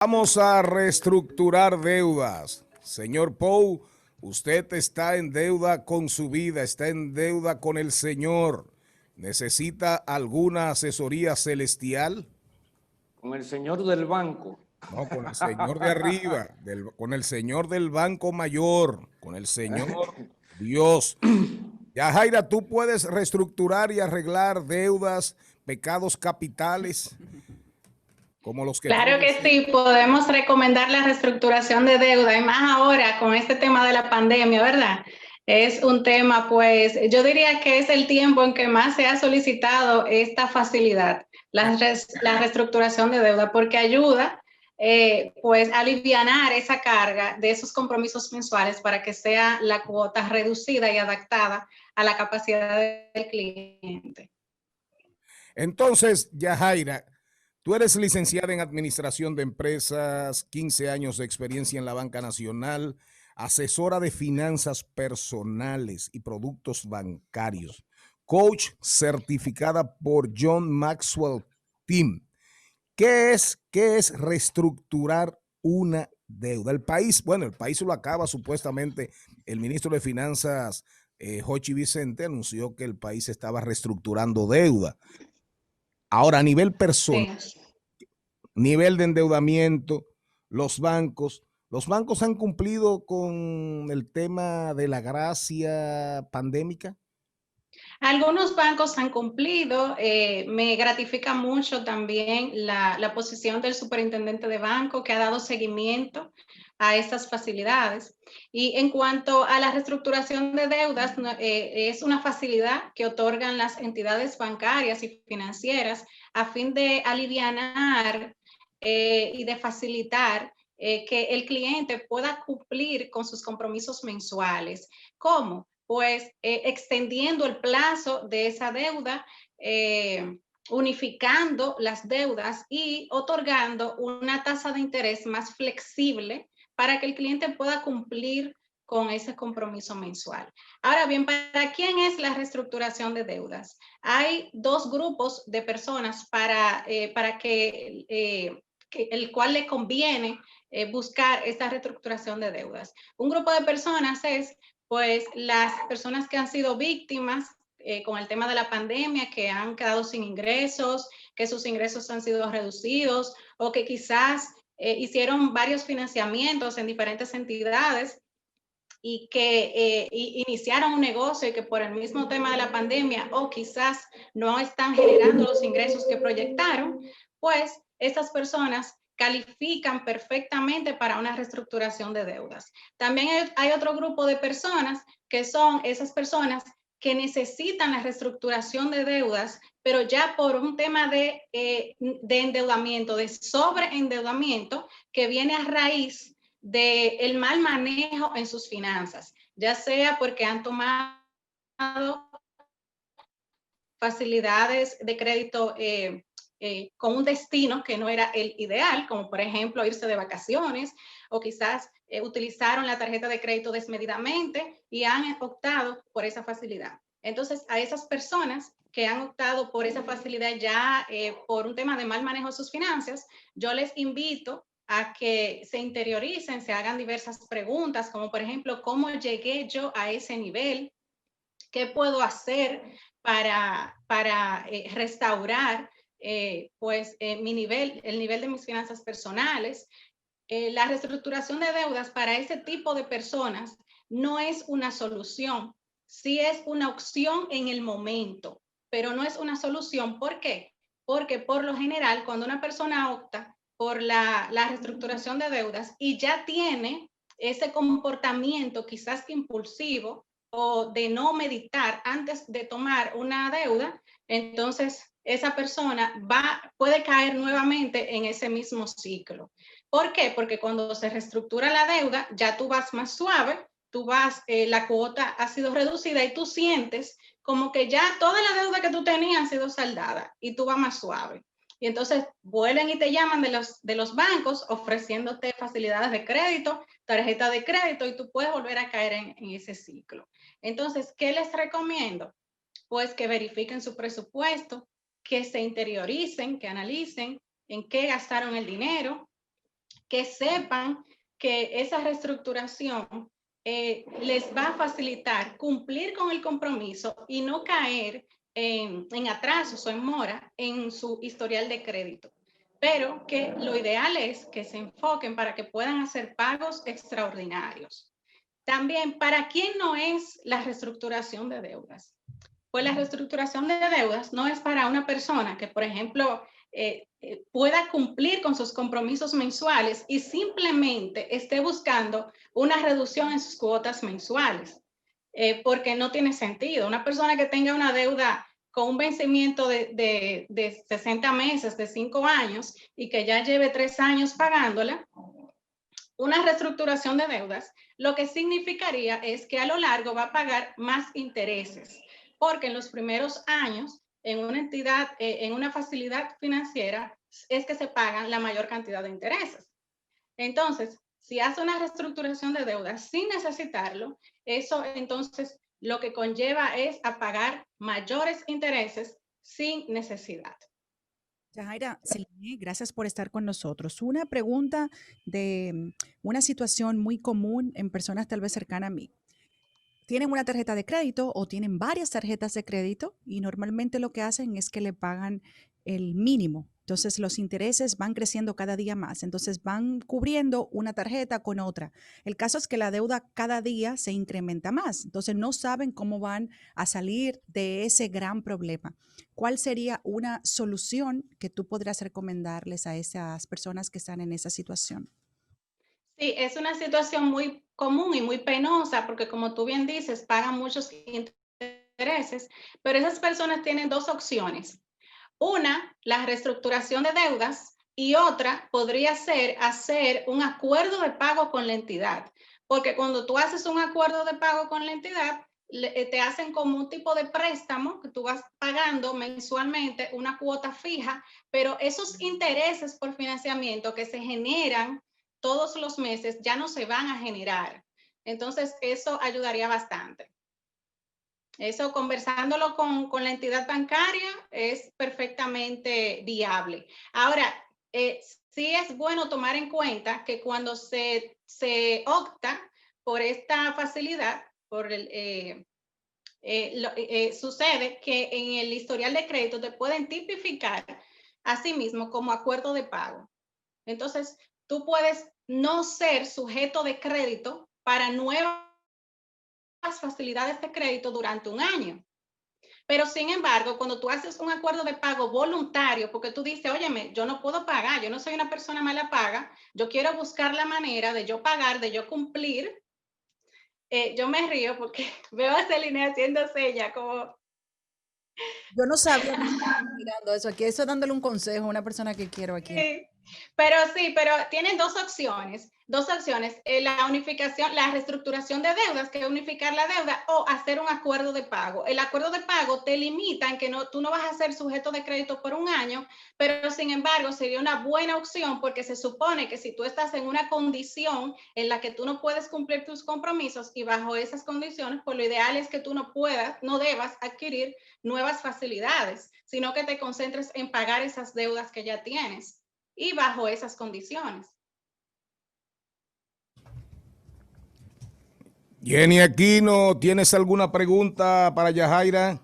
Vamos a reestructurar deudas. Señor Pou, usted está en deuda con su vida, está en deuda con el Señor. ¿Necesita alguna asesoría celestial? Con el señor del banco. No, con el Señor de arriba, con el Señor del Banco Mayor, con el Señor Dios. Ya, Jaira, tú puedes reestructurar y arreglar deudas, pecados capitales, como los que Claro tienes. que sí, podemos recomendar la reestructuración de deuda y más ahora con este tema de la pandemia, ¿verdad? Es un tema, pues, yo diría que es el tiempo en que más se ha solicitado esta facilidad, la reestructuración de deuda, porque ayuda, pues, a alivianar esa carga de esos compromisos mensuales para que sea la cuota reducida y adaptada a la capacidad del cliente. Entonces, Yajaira, tú eres licenciada en Administración de Empresas, 15 años de experiencia en la Banca Nacional, asesora de finanzas personales y productos bancarios, coach certificada por John Maxwell Team. ¿Qué es reestructurar una deuda? El país, bueno, el país lo acaba supuestamente, el ministro de Finanzas, Jochi Vicente, anunció que el país estaba reestructurando deuda. Ahora, a nivel personal, Sí. nivel de endeudamiento, los bancos han cumplido con el tema de la gracia pandémica. Algunos bancos han cumplido, me gratifica mucho también la posición del superintendente de banco que ha dado seguimiento a estas facilidades. Y en cuanto a la reestructuración de deudas, es una facilidad que otorgan las entidades bancarias y financieras a fin de alivianar y de facilitar que el cliente pueda cumplir con sus compromisos mensuales. ¿Cómo? Pues extendiendo el plazo de esa deuda, unificando las deudas y otorgando una tasa de interés más flexible para que el cliente pueda cumplir con ese compromiso mensual. Ahora bien, ¿para quién es la reestructuración de deudas? Hay dos grupos de personas para que el cual le conviene buscar esta reestructuración de deudas. Un grupo de personas es pues las personas que han sido víctimas con el tema de la pandemia, que han quedado sin ingresos, que sus ingresos han sido reducidos o que quizás hicieron varios financiamientos en diferentes entidades y que iniciaron un negocio y que por el mismo tema de la pandemia o quizás no están generando los ingresos que proyectaron, pues estas personas califican perfectamente para una reestructuración de deudas. También hay otro grupo de personas que son esas personas que necesitan la reestructuración de deudas, pero ya por un tema de endeudamiento, de sobreendeudamiento, que viene a raíz del mal manejo en sus finanzas, ya sea porque han tomado facilidades de crédito con un destino que no era el ideal, como por ejemplo irse de vacaciones, o quizás utilizaron la tarjeta de crédito desmedidamente y han optado por esa facilidad. Entonces, a esas personas que han optado por esa facilidad ya por un tema de mal manejo de sus finanzas, yo les invito a que se interioricen, se hagan diversas preguntas, como por ejemplo, ¿cómo llegué yo a ese nivel? ¿Qué puedo hacer para restaurar mi nivel, el nivel de mis finanzas personales? La reestructuración de deudas para ese tipo de personas no es una solución, sí es una opción en el momento, pero no es una solución. ¿Por qué? Porque por lo general, cuando una persona opta por la reestructuración de deudas y ya tiene ese comportamiento quizás impulsivo o de no meditar antes de tomar una deuda, entonces esa persona puede caer nuevamente en ese mismo ciclo. ¿Por qué? Porque cuando se reestructura la deuda, ya tú vas más suave, la cuota ha sido reducida y tú sientes como que ya toda la deuda que tú tenías ha sido saldada y tú vas más suave. Y entonces vuelven y te llaman de los bancos ofreciéndote facilidades de crédito, tarjeta de crédito y tú puedes volver a caer en ese ciclo. Entonces, ¿qué les recomiendo? Pues que verifiquen su presupuesto, que se interioricen, que analicen en qué gastaron el dinero, que sepan que esa reestructuración les va a facilitar cumplir con el compromiso y no caer en atrasos o en mora en su historial de crédito. Pero que lo ideal es que se enfoquen para que puedan hacer pagos extraordinarios. También, ¿para quién no es la reestructuración de deudas? Pues la reestructuración de deudas no es para una persona que, por ejemplo, pueda cumplir con sus compromisos mensuales y simplemente esté buscando una reducción en sus cuotas mensuales, porque no tiene sentido. Una persona que tenga una deuda con un vencimiento de 60 meses, de 5 años, y que ya lleve 3 años pagándola, una reestructuración de deudas, lo que significaría es que a lo largo va a pagar más intereses, porque en los primeros años, en una entidad, en una facilidad financiera, es que se pagan la mayor cantidad de intereses. Entonces, si hace una reestructuración de deudas sin necesitarlo, eso entonces lo que conlleva es a pagar mayores intereses sin necesidad. Yajaira, Selene, gracias por estar con nosotros. Una pregunta de una situación muy común en personas tal vez cercanas a mí. Tienen una tarjeta de crédito o tienen varias tarjetas de crédito y normalmente lo que hacen es que le pagan el mínimo. Entonces los intereses van creciendo cada día más. Entonces van cubriendo una tarjeta con otra. El caso es que la deuda cada día se incrementa más. Entonces no saben cómo van a salir de ese gran problema. ¿Cuál sería una solución que tú podrías recomendarles a esas personas que están en esa situación? Sí, es una situación muy común y muy penosa porque como tú bien dices, pagan muchos intereses, pero esas personas tienen dos opciones. Una, la reestructuración de deudas y otra podría ser hacer un acuerdo de pago con la entidad, porque cuando tú haces un acuerdo de pago con la entidad, te hacen como un tipo de préstamo que tú vas pagando mensualmente una cuota fija, pero esos intereses por financiamiento que se generan todos los meses ya no se van a generar. Entonces, eso ayudaría bastante. Eso conversándolo con la entidad bancaria es perfectamente viable. Ahora, sí es bueno tomar en cuenta que cuando se opta por esta facilidad, sucede que en el historial de crédito te pueden tipificar a sí mismo como acuerdo de pago. Entonces, tú puedes no ser sujeto de crédito para nuevas facilidades de crédito durante un año. Pero sin embargo, cuando tú haces un acuerdo de pago voluntario, porque tú dices, óyeme, yo no puedo pagar, yo no soy una persona mala paga, yo quiero buscar la manera de yo pagar, de yo cumplir. Yo me río porque veo a Celine haciendo señas como... Yo no sabía que estaba mirando eso aquí. Eso dándole un consejo a una persona que quiero aquí. Sí, pero tienen dos opciones. Dos opciones, la unificación, la reestructuración de deudas, que es unificar la deuda, o hacer un acuerdo de pago. El acuerdo de pago te limita en que tú no vas a ser sujeto de crédito por un año, pero sin embargo sería una buena opción porque se supone que si tú estás en una condición en la que tú no puedes cumplir tus compromisos y bajo esas condiciones, pues lo ideal es que tú no debas adquirir nuevas facilidades, sino que te concentres en pagar esas deudas que ya tienes y bajo esas condiciones. Jenny Aquino, ¿tienes alguna pregunta para Yajaira?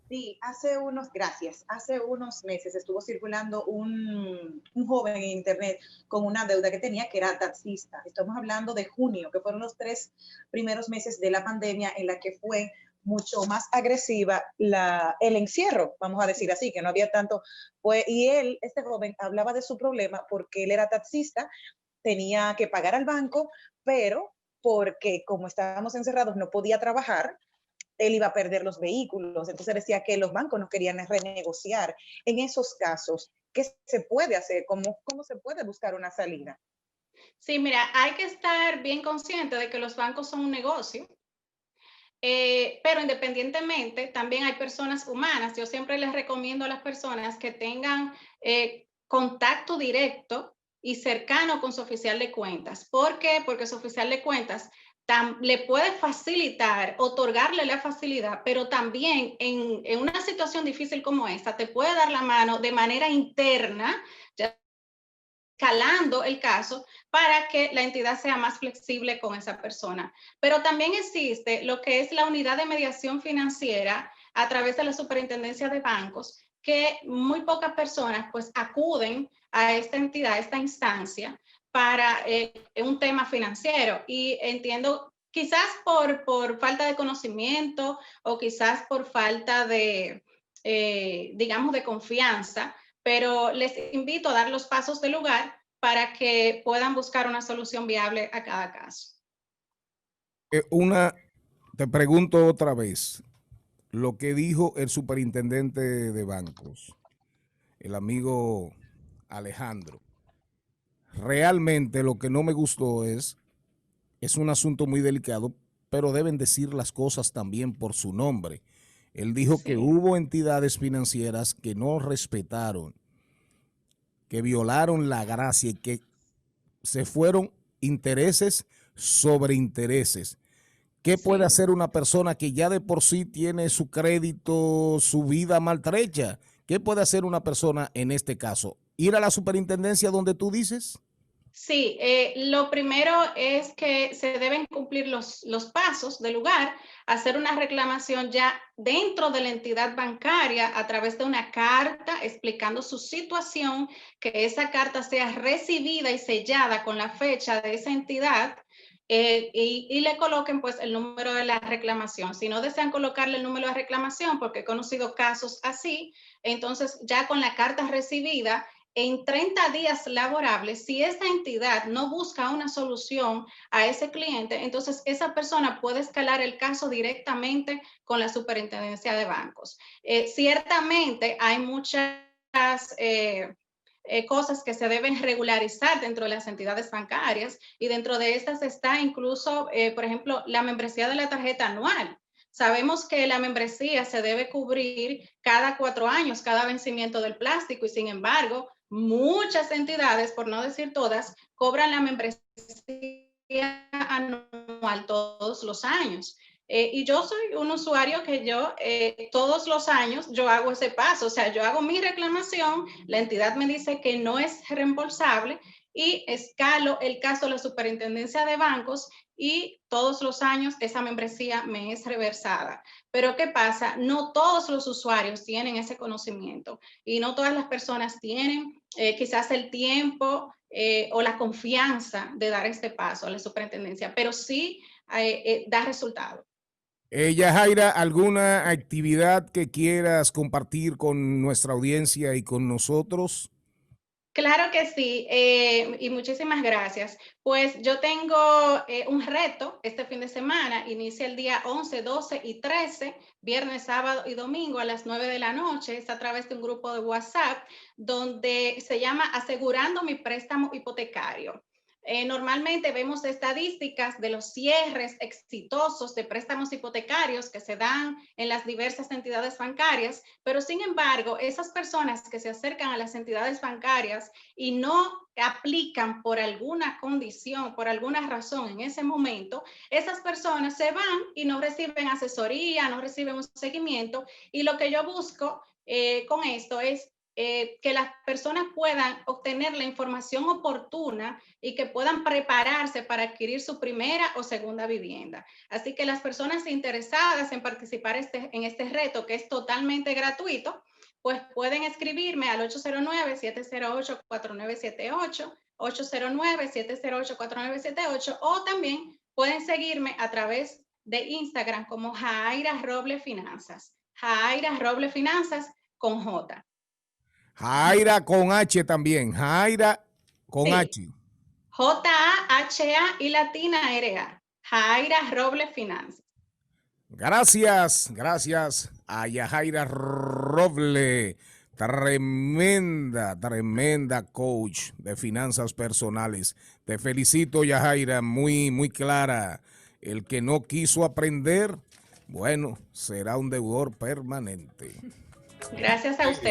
Sí, hace unos meses estuvo circulando un joven en internet con una deuda que tenía, que era taxista. Estamos hablando de junio, que fueron los 3 primeros meses de la pandemia en la que fue mucho más agresiva el encierro, vamos a decir así, que no había tanto. Y este joven, hablaba de su problema porque él era taxista, tenía que pagar al banco, pero porque como estábamos encerrados no podía trabajar, él iba a perder los vehículos. Entonces decía que los bancos no querían renegociar. En esos casos, ¿qué se puede hacer? ¿Cómo se puede buscar una salida? Sí, mira, hay que estar bien consciente de que los bancos son un negocio, pero independientemente también hay personas humanas. Yo siempre les recomiendo a las personas que tengan contacto directo y cercano con su oficial de cuentas. ¿Por qué? Porque su oficial de cuentas le puede facilitar, otorgarle la facilidad, pero también en una situación difícil como esta, te puede dar la mano de manera interna, ya escalando el caso para que la entidad sea más flexible con esa persona. Pero también existe lo que es la unidad de mediación financiera a través de la Superintendencia de Bancos, que muy pocas personas pues acuden a esta entidad, a esta instancia, para un tema financiero. Y entiendo, quizás por falta de conocimiento o quizás por falta de, digamos, de confianza, pero les invito a dar los pasos del lugar para que puedan buscar una solución viable a cada caso. Te pregunto otra vez, lo que dijo el superintendente de bancos, el amigo Alejandro, realmente lo que no me gustó es un asunto muy delicado, pero deben decir las cosas también por su nombre. Él dijo que hubo entidades financieras que no respetaron, que violaron la gracia y que se fueron intereses sobre intereses. ¿Qué puede hacer una persona que ya de por sí tiene su crédito, su vida maltrecha? ¿Qué puede hacer una persona en este caso? ¿Ir a la superintendencia donde tú dices? Sí, lo primero es que se deben cumplir los pasos del lugar, hacer una reclamación ya dentro de la entidad bancaria a través de una carta explicando su situación, que esa carta sea recibida y sellada con la fecha de esa entidad. Y le coloquen pues el número de la reclamación. Si no desean colocarle el número de reclamación, porque he conocido casos así, entonces ya con la carta recibida, en 30 días laborables, si esa entidad no busca una solución a ese cliente, entonces esa persona puede escalar el caso directamente con la Superintendencia de Bancos. Ciertamente hay muchas cosas que se deben regularizar dentro de las entidades bancarias, y dentro de estas está incluso, por ejemplo, la membresía de la tarjeta anual. Sabemos que la membresía se debe cubrir cada 4 años, cada vencimiento del plástico, y sin embargo, muchas entidades, por no decir todas, cobran la membresía anual todos los años. Y yo soy un usuario que yo todos los años yo hago ese paso, o sea, yo hago mi reclamación, la entidad me dice que no es reembolsable y escalo el caso a la Superintendencia de Bancos y todos los años esa membresía me es reversada. Pero ¿qué pasa? No todos los usuarios tienen ese conocimiento y no todas las personas tienen quizás el tiempo o la confianza de dar este paso a la superintendencia, pero sí da resultado. Yajaira, ¿alguna actividad que quieras compartir con nuestra audiencia y con nosotros? Claro que sí, y muchísimas gracias. Pues yo tengo un reto este fin de semana, inicia el día 11, 12 y 13, viernes, sábado y domingo a las 9 de la noche, es a través de un grupo de WhatsApp donde se llama Asegurando mi préstamo hipotecario. Normalmente vemos estadísticas de los cierres exitosos de préstamos hipotecarios que se dan en las diversas entidades bancarias, pero sin embargo, esas personas que se acercan a las entidades bancarias y no aplican por alguna condición, por alguna razón en ese momento, esas personas se van y no reciben asesoría, no reciben un seguimiento, y lo que yo busco con esto es que las personas puedan obtener la información oportuna y que puedan prepararse para adquirir su primera o segunda vivienda. Así que las personas interesadas en participar en este reto, que es totalmente gratuito, pues pueden escribirme al 809-708-4978, 809-708-4978, o también pueden seguirme a través de Instagram como Jaira Roble Finanzas. Jaira Roble Finanzas con J. Jaira con H también. Jaira con H. J-A-H-A y latina R-A. Jaira Roble Finanzas. Gracias a Yajaira Roble, tremenda coach de finanzas personales. Te felicito, Yajaira, muy clara. El que no quiso aprender, bueno, será un deudor permanente. Gracias a usted.